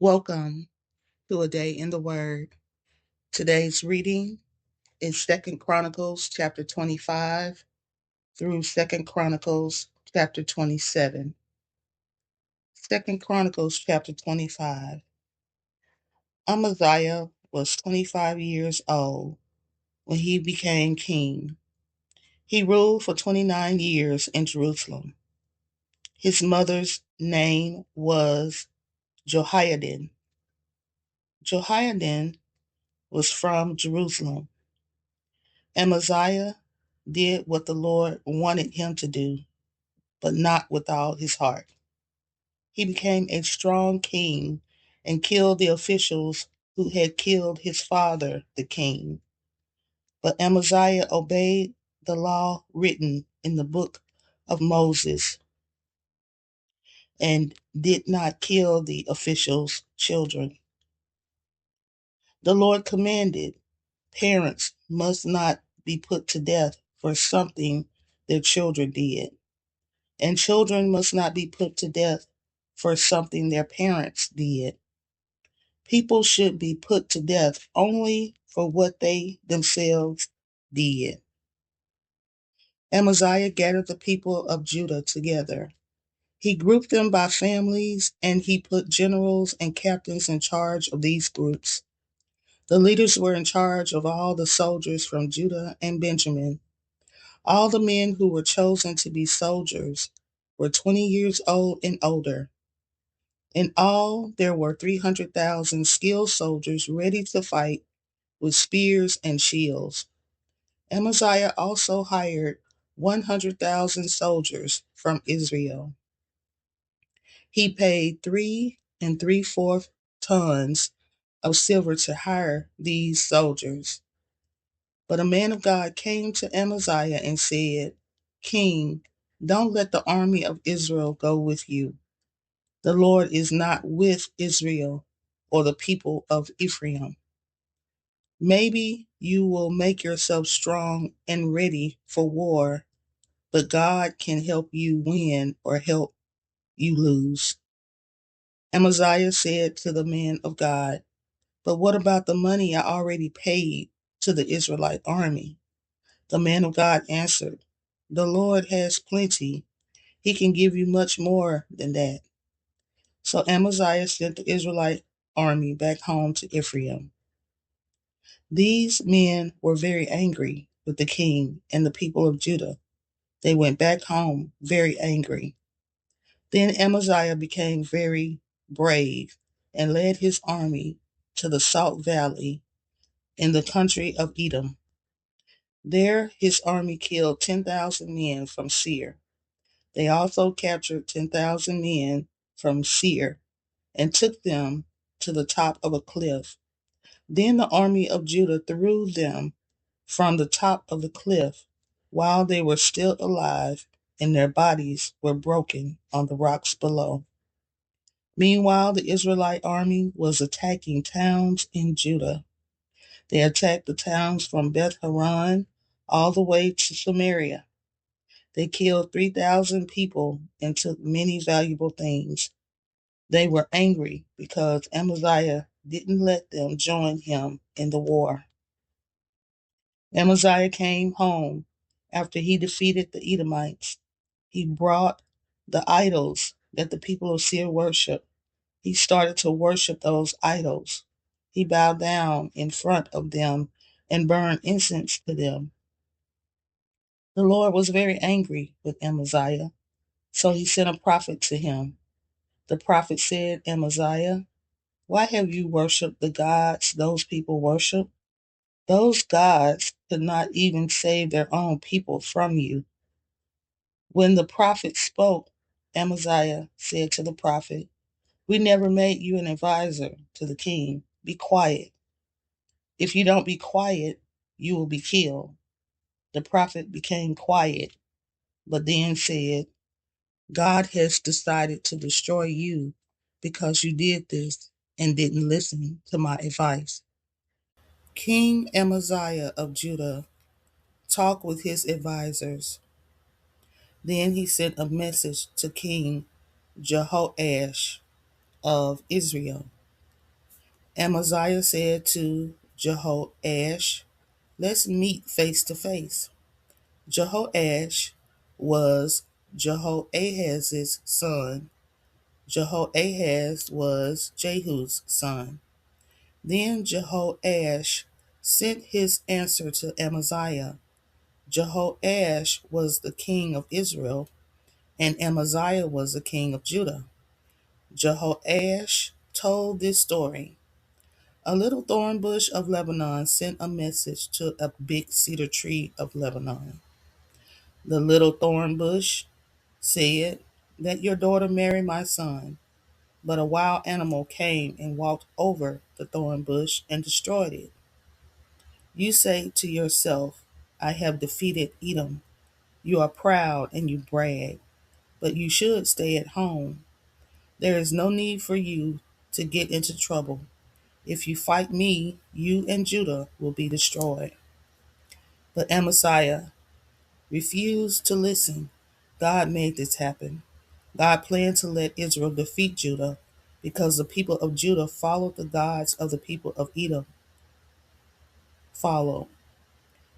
Welcome to a day in the Word. Today's reading is Second Chronicles chapter 25 through Second Chronicles chapter 27. Second Chronicles chapter 25. Amaziah was 25 years old when he became king. He ruled for 29 years in Jerusalem. His mother's name was Jehoiadin. Jehoiadin was from Jerusalem. Amaziah did what the Lord wanted him to do, but not with all his heart. He became a strong king and killed the officials who had killed his father, the king. But Amaziah obeyed the law written in the book of Moses and did not kill the officials' children. The Lord commanded parents must not be put to death for something their children did, and children must not be put to death for something their parents did. People should be put to death only for what they themselves did. Amaziah gathered the people of Judah together. He grouped them by families, and he put generals and captains in charge of these groups. The leaders were in charge of all the soldiers from Judah and Benjamin. All the men who were chosen to be soldiers were 20 years old and older. In all, there were 300,000 skilled soldiers ready to fight with spears and shields. Amaziah also hired 100,000 soldiers from Israel. He paid 3 3/4 tons of silver to hire these soldiers. But a man of God came to Amaziah and said, King, don't let the army of Israel go with you. The Lord is not with Israel or the people of Ephraim. Maybe you will make yourself strong and ready for war, but God can help you win or help you lose. Amaziah said to the man of God, but what about the money I already paid to the Israelite army? The man of God answered, the Lord has plenty. He can give you much more than that. So Amaziah sent the Israelite army back home to Ephraim. These men were very angry with the king and the people of Judah. They went back home very angry. Then Amaziah became very brave and led his army to the Salt Valley in the country of Edom. There his army killed 10,000 men from Seir. They also captured 10,000 men from Seir and took them to the top of a cliff. Then the army of Judah threw them from the top of the cliff while they were still alive and their bodies were broken on the rocks below. Meanwhile, the Israelite army was attacking towns in Judah. They attacked the towns from Beth Horon all the way to Samaria. They killed 3,000 people and took many valuable things. They were angry because Amaziah didn't let them join him in the war. Amaziah came home after he defeated the Edomites. He brought the idols that the people of Seir worshiped. He started to worship those idols. He bowed down in front of them and burned incense to them. The Lord was very angry with Amaziah, so he sent a prophet to him. The prophet said, Amaziah, why have you worshipped the gods those people worship? Those gods could not even save their own people from you. When the prophet spoke, Amaziah said to the prophet, we never made you an advisor to the king. Be quiet. If you don't be quiet, you will be killed. The prophet became quiet, but then said, God has decided to destroy you because you did this and didn't listen to my advice. King Amaziah of Judah talked with his advisors. Then he sent a message to King Jehoash of Israel. Amaziah said to Jehoash, "Let's meet face to face." Jehoash was Jehoahaz's son. Jehoahaz was Jehu's son. Then Jehoash sent his answer to Amaziah. Jehoash was the king of Israel, and Amaziah was the king of Judah. Jehoash told this story. A little thorn bush of Lebanon sent a message to a big cedar tree of Lebanon. The little thorn bush said, "Let your daughter marry my son." But a wild animal came and walked over the thorn bush and destroyed it. You say to yourself, "I have defeated Edom." You are proud and you brag, but you should stay at home. There is no need for you to get into trouble. If you fight me, you and Judah will be destroyed. But Amaziah refused to listen. God made this happen. God planned to let Israel defeat Judah because the people of Judah followed the gods of the people of Edom followed.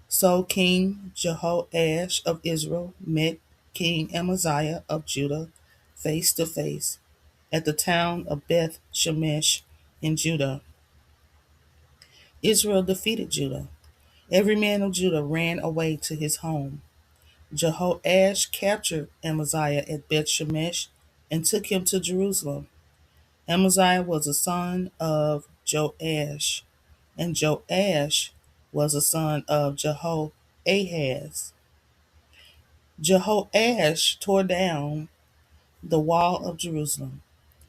So King Jehoash of Israel met King Amaziah of Judah face to face at the town of Beth Shemesh in Judah. Israel defeated Judah. Every man of Judah ran away to his home. Jehoash captured Amaziah at Beth Shemesh and took him to Jerusalem. Amaziah was a son of Joash, and Joash was a son of Jehoahaz. Jehoash tore down the wall of Jerusalem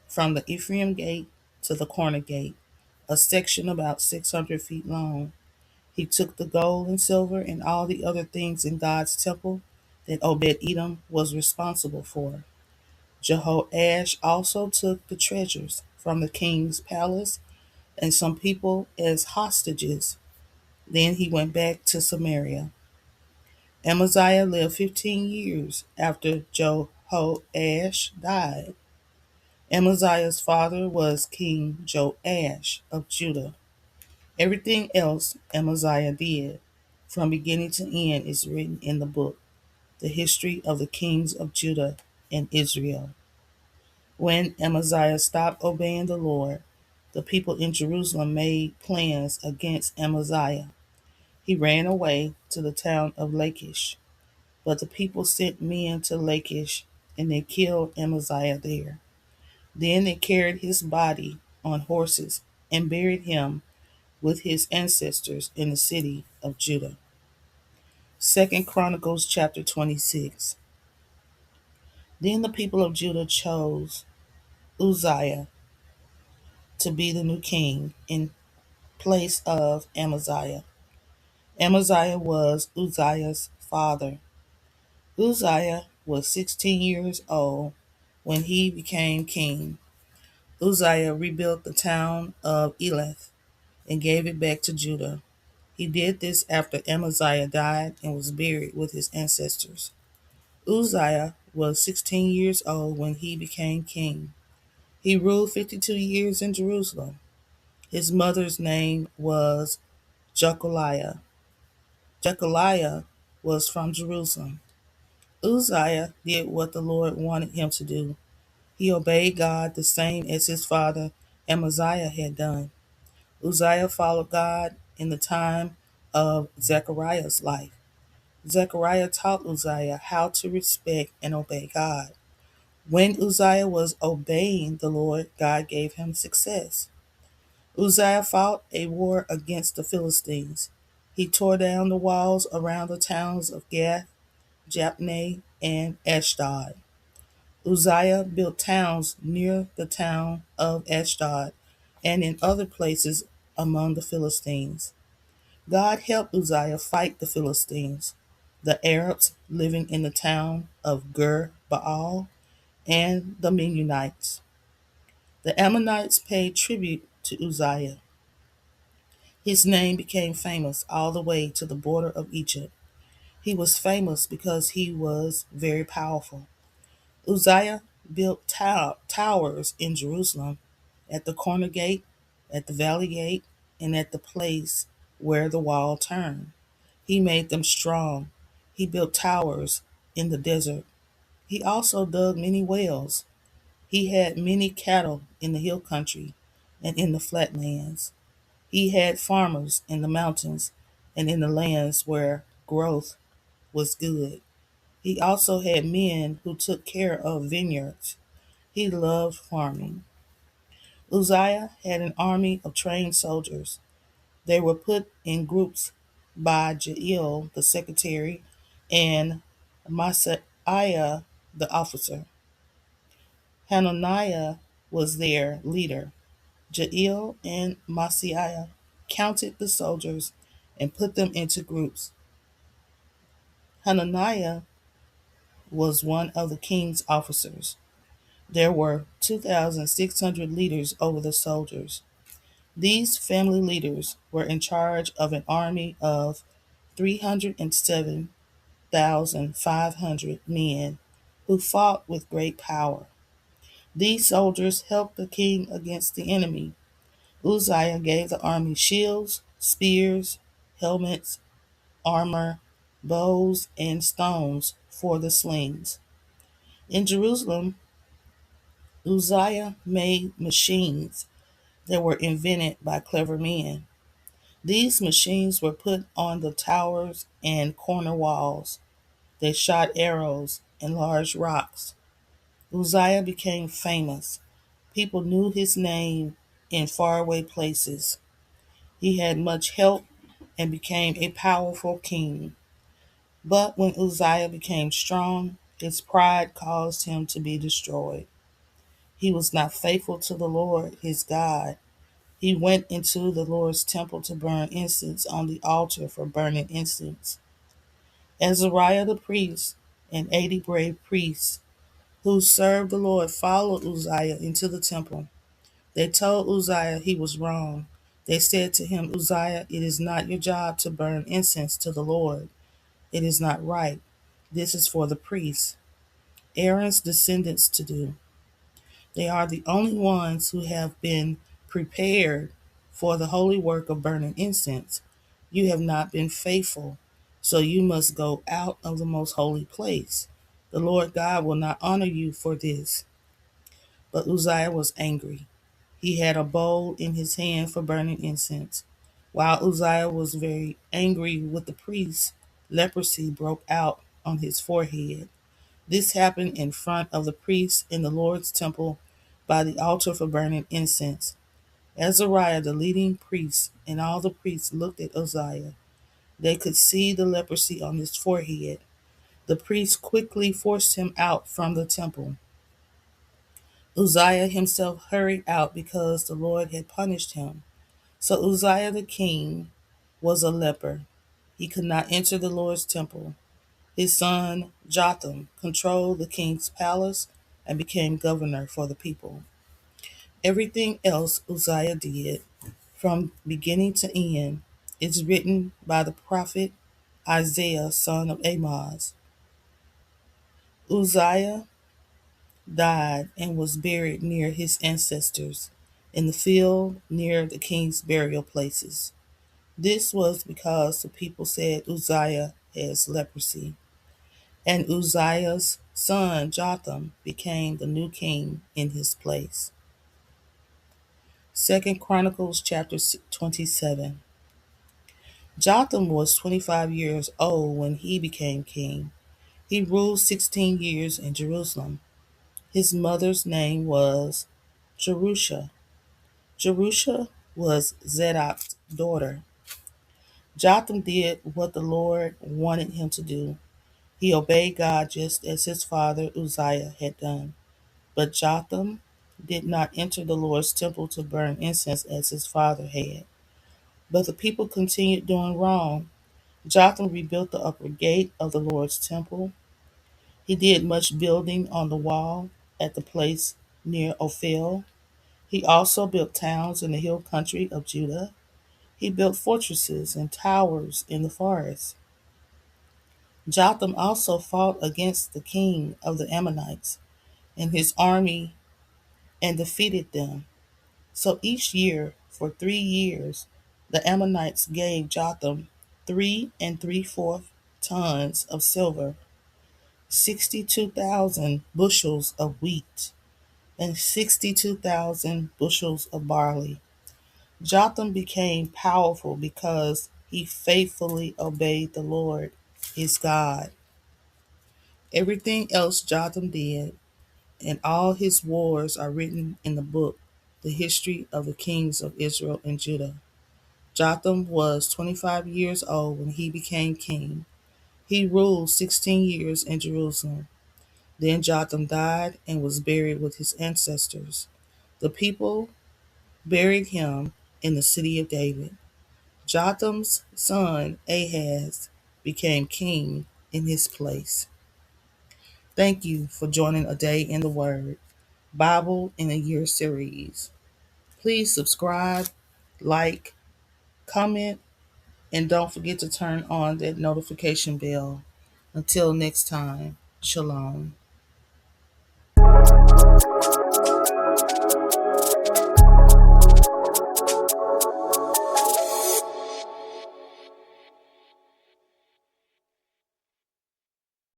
from the Ephraim gate to the corner gate, a section about 600 feet long. He took the gold and silver and all the other things in God's temple that Obed-Edom was responsible for. Jehoash also took the treasures from the king's palace and some people as hostages. Then he went back to Samaria. Amaziah lived 15 years after Jehoash died. Amaziah's father was King Joash of Judah. Everything else Amaziah did, from beginning to end, is written in the book, the history of the kings of Judah and Israel. When Amaziah stopped obeying the Lord, the people in Jerusalem made plans against Amaziah. He ran away to the town of Lachish, but the people sent men to Lachish and they killed Amaziah there. Then they carried his body on horses and buried him with his ancestors in the city of Judah. Second Chronicles chapter 26. Then the people of Judah chose Uzziah to be the new king in place of Amaziah. Amaziah was Uzziah's father. Uzziah was 16 years old when he became king. Uzziah rebuilt the town of Elath and gave it back to Judah. He did this after Amaziah died and was buried with his ancestors. Uzziah was 16 years old when he became king. He ruled 52 years in Jerusalem. His mother's name was Jecoliah. Jecoliah was from Jerusalem. Uzziah did what the Lord wanted him to do. He obeyed God the same as his father Amaziah had done. Uzziah followed God in the time of Zechariah's life. Zechariah taught Uzziah how to respect and obey God. When Uzziah was obeying the Lord, God gave him success. Uzziah fought a war against the Philistines. He tore down the walls around the towns of Gath, Japneh, and Ashdod. Uzziah built towns near the town of Ashdod and in other places among the Philistines. God helped Uzziah fight the Philistines, the Arabs living in the town of Gur Baal, and the Mennonites. The Ammonites paid tribute to Uzziah. His name became famous all the way to the border of Egypt. He was famous because he was very powerful. Uzziah built towers in Jerusalem, at the corner gate, at the valley gate, and at the place where the wall turned. He made them strong. He built towers in the desert. He also dug many wells. He had many cattle in the hill country and in the flatlands. He had farmers in the mountains and in the lands where growth was good. He also had men who took care of vineyards. He loved farming. Uzziah had an army of trained soldiers. They were put in groups by Jael, the secretary, and Maaseiah, the officer. Hananiah was their leader. Jael and Maaseiah counted the soldiers and put them into groups. Hananiah was one of the king's officers. There were 2,600 leaders over the soldiers. These family leaders were in charge of an army of 307,500 men who fought with great power. These soldiers helped the king against the enemy. Uzziah gave the army shields, spears, helmets, armor, bows, and stones for the slings. In Jerusalem, Uzziah made machines that were invented by clever men. These machines were put on the towers and corner walls. They shot arrows and large rocks. Uzziah became famous. People knew his name in faraway places. He had much help and became a powerful king. But when Uzziah became strong, his pride caused him to be destroyed. He was not faithful to the Lord his God. He went into the Lord's temple to burn incense on the altar for burning incense. Azariah the priest and 80 brave priests who served the Lord followed Uzziah into the temple. They told Uzziah he was wrong. They said to him, Uzziah, it is not your job to burn incense to the Lord. It is not right. This is for the priests, Aaron's descendants to do. They are the only ones who have been prepared for the holy work of burning incense. You have not been faithful, so you must go out of the most holy place. The Lord God will not honor you for this. But Uzziah was angry. He had a bowl in his hand for burning incense. While Uzziah was very angry with the priests, leprosy broke out on his forehead. This happened in front of the priests in the Lord's temple by the altar for burning incense. Azariah, the leading priest, and all the priests looked at Uzziah. They could see the leprosy on his forehead. The priests quickly forced him out from the temple. Uzziah himself hurried out because the Lord had punished him. So Uzziah the king was a leper. He could not enter the Lord's temple. His son Jotham controlled the king's palace and became governor for the people. Everything else Uzziah did, from beginning to end, is written by the prophet Isaiah, son of Amoz. Uzziah died and was buried near his ancestors in the field near the king's burial places. This was because the people said Uzziah has leprosy, and Uzziah's son Jotham became the new king in his place. 2 Chronicles chapter 27. Jotham was 25 years old when he became king. He ruled 16 years in Jerusalem. His mother's name was Jerusha. Jerusha was Zadok's daughter. Jotham did what the Lord wanted him to do. He obeyed God just as his father Uzziah had done. But Jotham did not enter the Lord's temple to burn incense as his father had. But the people continued doing wrong. Jotham rebuilt the upper gate of the Lord's temple. He did much building on the wall at the place near Ophel. He also built towns in the hill country of Judah. He built fortresses and towers in the forest. Jotham also fought against the king of the Ammonites and his army and defeated them. So each year For 3 years, the Ammonites gave Jotham 3 3/4 tons of silver, 62,000 bushels of wheat, and 62,000 bushels of barley. Jotham became powerful because he faithfully obeyed the Lord, his God. Everything else Jotham did and all his wars are written in the book, The History of the Kings of Israel and Judah. Jotham was 25 years old when he became king. He ruled 16 years in Jerusalem. Then Jotham died and was buried with his ancestors. The people buried him in the city of David. Jotham's son Ahaz became king in his place. Thank you for joining A Day in the Word, Bible in a Year series. Please subscribe, like, comment, and don't forget to turn on that notification bell. Until next time, shalom.